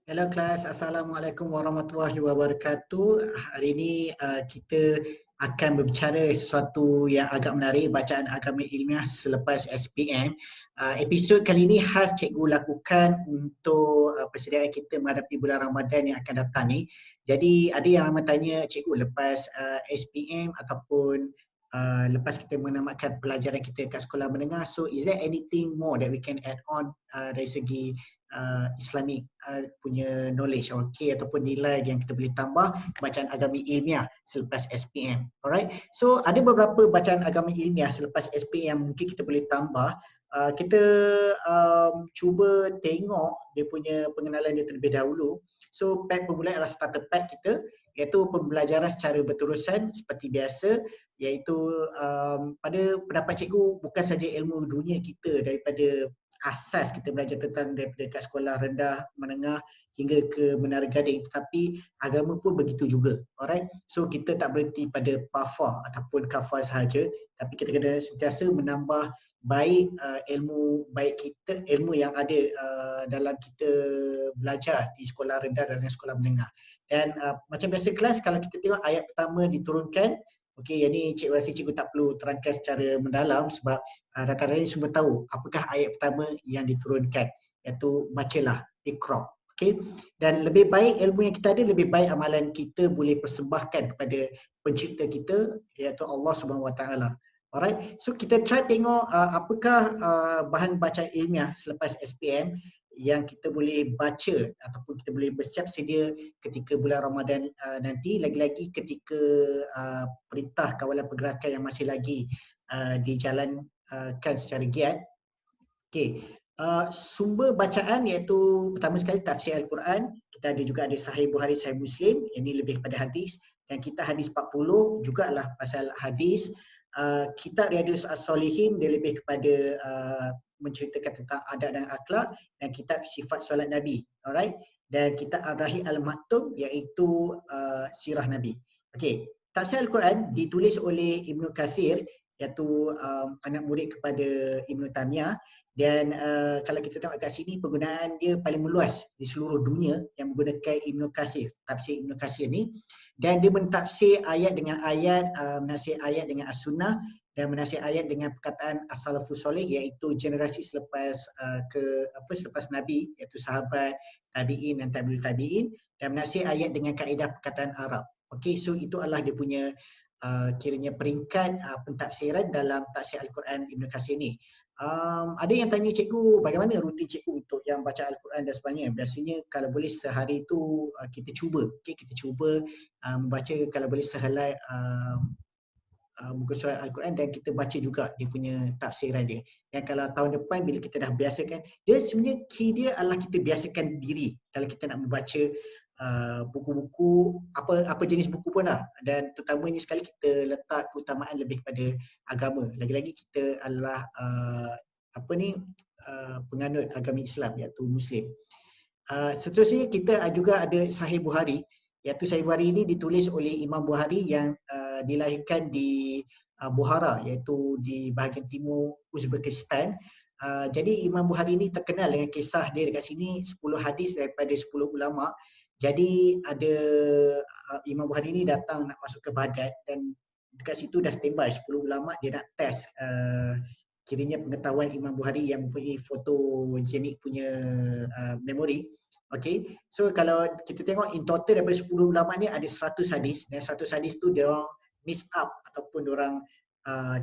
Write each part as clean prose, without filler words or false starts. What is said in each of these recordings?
Hello kelas, Assalamualaikum warahmatullahi wabarakatuh. Hari ini kita akan berbicara sesuatu yang agak menarik, bacaan agama ilmiah selepas SPM. Episod kali ini khas cikgu lakukan untuk persediaan kita menghadapi bulan Ramadan yang akan datang ni. Jadi ada yang ramai tanya, cikgu lepas SPM ataupun lepas kita menamatkan pelajaran kita kat sekolah menengah, so is there anything more that we can add on dari segi Islamic punya knowledge, okay, ataupun nilai yang kita boleh tambah bacaan agama ilmiah selepas SPM. Alright, so ada beberapa bacaan agama ilmiah selepas SPM yang mungkin kita boleh tambah. Kita cuba tengok dia punya pengenalan dia terlebih dahulu. So pack permulaan adalah starter pack kita, iaitu pembelajaran secara berterusan seperti biasa, iaitu pada pendapat cikgu bukan saja ilmu dunia kita daripada asas kita belajar tentang daripada kat sekolah rendah, menengah hingga ke Menara Gading, tetapi agama pun begitu juga. Alright, so kita tak berhenti pada pafa ataupun kafa sahaja, tapi kita kena sentiasa menambah baik ilmu baik kita, ilmu yang ada dalam kita belajar di sekolah rendah dan sekolah menengah. Dan macam biasa kelas, kalau kita tengok ayat pertama diturunkan, okey, yang ni cikgu rasa cikgu tak perlu terangkan secara mendalam sebab rata-rata semua tahu apakah ayat pertama yang diturunkan, iaitu bacalah, Iqra. Okey, dan lebih baik ilmu yang kita ada, lebih baik amalan kita boleh persembahkan kepada pencipta kita, iaitu Allah Subhanahu Wa Taala. Alright, so kita try tengok apakah bahan bacaan ilmiah selepas SPM yang kita boleh baca ataupun kita boleh bersiap sedia ketika bulan Ramadan nanti, lagi-lagi ketika perintah kawalan pergerakan yang masih lagi dijalankan secara giat. Okey, sumber bacaan iaitu pertama sekali tafsir Al-Quran, kita ada juga ada Sahih Bukhari, Sahih Muslim, ini lebih kepada hadis, dan kita hadis 40 jugalah pasal hadis. Kitab Riyadhus As-Solihin dia lebih kepada menceritakan tentang adab dan akhlak, dan kitab Sifat Solat Nabi, alright, dan kitab Ar-Rahim Al-Maktum iaitu sirah Nabi. Okey, tafsir Al-Quran ditulis oleh Ibnu Kathir, iaitu anak murid kepada Ibnu Taimiyah, dan kalau kita tengok kat sini penggunaan dia paling meluas di seluruh dunia yang menggunakan Ibnu Kathir, tafsir Ibnu Kathir ni, dan dia mentafsir ayat dengan ayat, menafsir ayat dengan as-sunnah, dan menafsir ayat dengan perkataan as-salafus soleh, iaitu generasi selepas selepas Nabi, iaitu sahabat, tabi'in dan tabi'ul tabi'in, dan menafsir ayat dengan kaedah perkataan Arab. Okey, so itu adalah dia punya kiranya peringkat pentafsiran dalam tafsir Al-Quran Ibnu Kathir ni. Ada yang tanya cikgu, bagaimana rutin cikgu untuk yang baca Al-Quran dan sebagainya? Biasanya kalau boleh sehari tu kita cuba, kita cuba membaca kalau boleh sehelai muka surat Al-Quran, dan kita baca juga dia punya tafsiran dia. Dan kalau tahun depan bila kita dah biasakan, dia sebenarnya key dia adalah kita biasakan diri kalau kita nak membaca buku-buku, apa jenis buku pun lah, dan terutamanya sekali kita letak keutamaan lebih kepada agama. Lagi-lagi kita adalah penganut agama Islam, iaitu Muslim. Seterusnya kita juga ada Sahih Bukhari, iaitu Sahih Bukhari ini ditulis oleh Imam Bukhari yang dilahirkan di Bukhara, iaitu di bahagian timur Uzbekistan. Jadi Imam Bukhari ini terkenal dengan kisah dia dekat sini 10 hadis daripada 10 ulama. Jadi ada Imam Bukhari ini datang nak masuk ke Baghdad, dan dekat situ dah standby 10 ulama, dia nak test kiranya pengetahuan Imam Bukhari yang mempunyai fotogenik punya memori. Okay, so kalau kita tengok in total daripada 10 ulama ni ada 100 hadis, dan 100 hadis tu dia orang mix up ataupun dia orang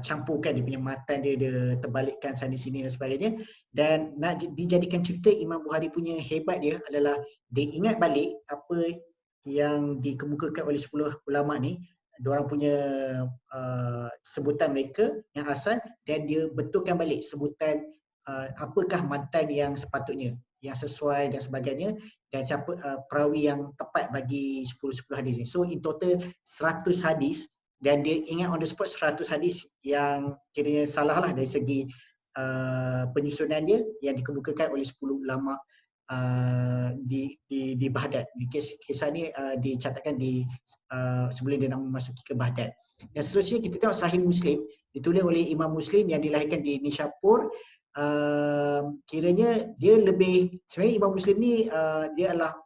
campurkan dia punya matan dia terbalikkan sana sini dan sebagainya, dan nak dijadikan cerita. Imam Bukhari punya hebat dia adalah dia ingat balik apa yang dikemukakan oleh 10 ulama ni, diorang punya sebutan mereka yang asal, dan dia betulkan balik sebutan apakah matan yang sepatutnya, yang sesuai dan sebagainya, dan siapa perawi yang tepat bagi 10 hadis ni. So in total 100 hadis, dan dia ingat on the spot 100 hadis yang kiranya salah lah dari segi penyusunan dia yang dikemukakan oleh 10 ulama di Baghdad. Kisah ni dicatatkan di sebelum dia nak memasuki ke Baghdad. Dan seterusnya kita tengok Sahih Muslim, ditulis oleh Imam Muslim yang dilahirkan di Nishapur. Kiranya dia lebih, sebenarnya Imam Muslim ni dia adalah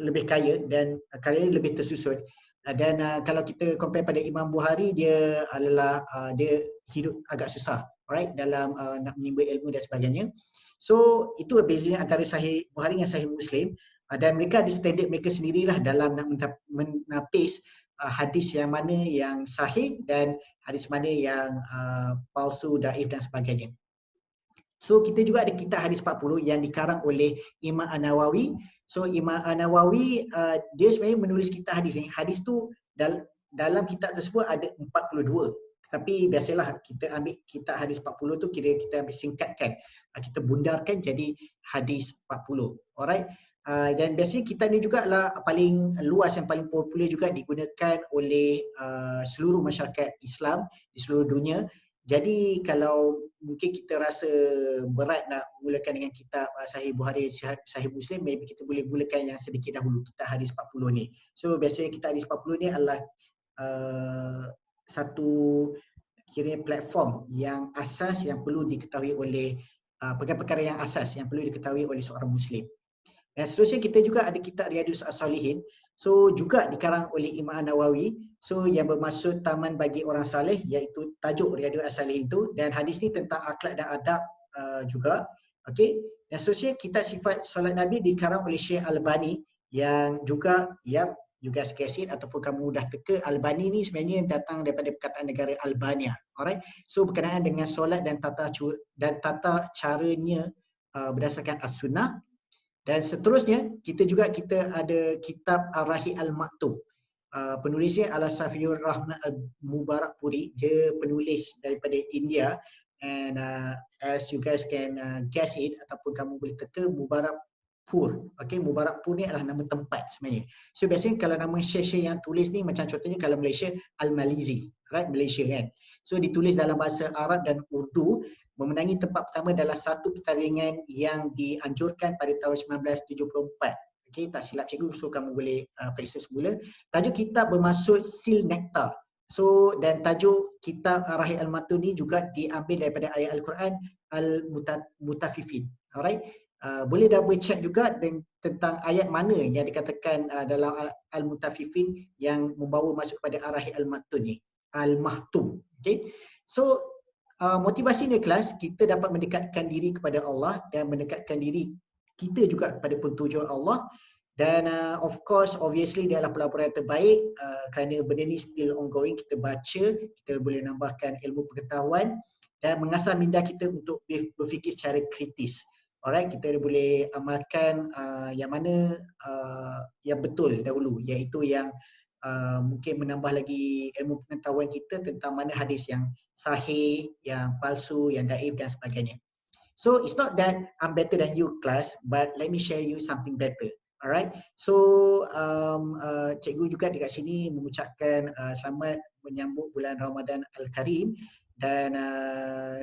lebih kaya dan karyanya lebih tersusun. Dan kalau kita compare pada Imam Bukhari, dia adalah dia hidup agak susah, right, dalam nak menimba ilmu dan sebagainya. So itu bezanya antara Sahih Bukhari dengan Sahih Muslim. Dan mereka ada standard mereka sendirilah dalam nak menapis hadis yang mana yang sahih dan hadis mana yang palsu, daif dan sebagainya. So kita juga ada kitab hadis 40 yang dikarang oleh Imam An-Nawawi. So Imam An-Nawawi dia sebenarnya menulis kitab hadis ni. Hadis tu dalam kitab tersebut ada 42. Tapi biasalah kita ambil kitab hadis 40 tu kira kita ambil singkatkan. Kita bundarkan jadi hadis 40. Alright. Dan biasanya kitab ni juga adalah paling luas, yang paling popular juga digunakan oleh seluruh masyarakat Islam di seluruh dunia. Jadi kalau mungkin kita rasa berat nak mulakan dengan kitab Sahih Bukhari, Sahih Muslim, maybe kita boleh mulakan yang sedikit dahulu, kitab hadis 40 ni. So biasanya kitab hadis 40 ni adalah satu kiranya platform yang asas yang perlu diketahui oleh perkara-perkara yang asas yang perlu diketahui oleh seorang Muslim. Dan seterusnya kita juga ada kitab Riyadhus As-Salihin. So juga dikarang oleh Imam An-Nawawi. So yang bermaksud taman bagi orang saleh, iaitu tajuk Riyadhus As-Salihin itu, dan hadis ni tentang akhlak dan adab juga. Okey. Dan seterusnya kitab Sifat Solat Nabi dikarang oleh Syekh Al-Albani yang juga sekesit ataupun kamu dah teka, Albani ni sebenarnya datang daripada perkataan negara Albania. Alright. So berkenaan dengan solat dan tata caranya berdasarkan As-Sunnah. Dan seterusnya kita ada kitab Ar-Rahiq Al-Maktub. Penulisnya adalah Safiur Rahman Al-Mubarakpuri. Dia penulis daripada India, and as you guys can guess it ataupun kamu boleh teka, Mubarakpur. Okay, Mubarakpur ni adalah nama tempat sebenarnya. So biasanya kalau nama syekh yang tulis ni, macam contohnya kalau Malaysia, Al-Malizi, right, Malaysia kan. So ditulis dalam bahasa Arab dan Urdu, memenangi tempat pertama dalam satu pertandingan yang dianjurkan pada tahun 1974. Okey, tak silap cikgu, so kamu boleh periksa semula. Tajuk kitab bermaksud Sil Nektar. So dan tajuk kitab Ar-Rahiq Al-Maktub ni juga diambil daripada ayat Al-Quran Al-Mutaffifin. Alright. Boleh double check juga tentang ayat mana yang dikatakan dalam Al-Mutaffifin yang membawa masuk kepada Ar-Rahiq Al-Maktub ni. Al-Mahtum. Okey. So motivasi ni kelas, kita dapat mendekatkan diri kepada Allah dan mendekatkan diri kita juga kepada pentujuan Allah. Dan of course, obviously dia adalah pelaburan yang terbaik kerana benda ni still ongoing. Kita baca, kita boleh nambahkan ilmu pengetahuan dan mengasah minda kita untuk berfikir secara kritis. Alright, kita boleh amalkan yang mana yang betul dahulu, iaitu yang mungkin menambah lagi ilmu pengetahuan kita tentang mana hadis yang sahih, yang palsu, yang daif dan sebagainya. So it's not that I'm better than you class, but let me share you something better. Alright. So cikgu juga dekat sini mengucapkan selamat menyambut bulan Ramadan Al-Karim, dan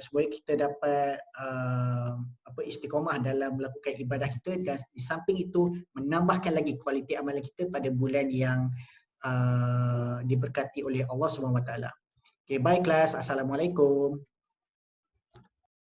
semoga kita dapat istiqamah dalam melakukan ibadah kita, dan di samping itu menambahkan lagi kualiti amalan kita pada bulan yang diberkati oleh Allah SWT. Okay, bye kelas. Assalamualaikum.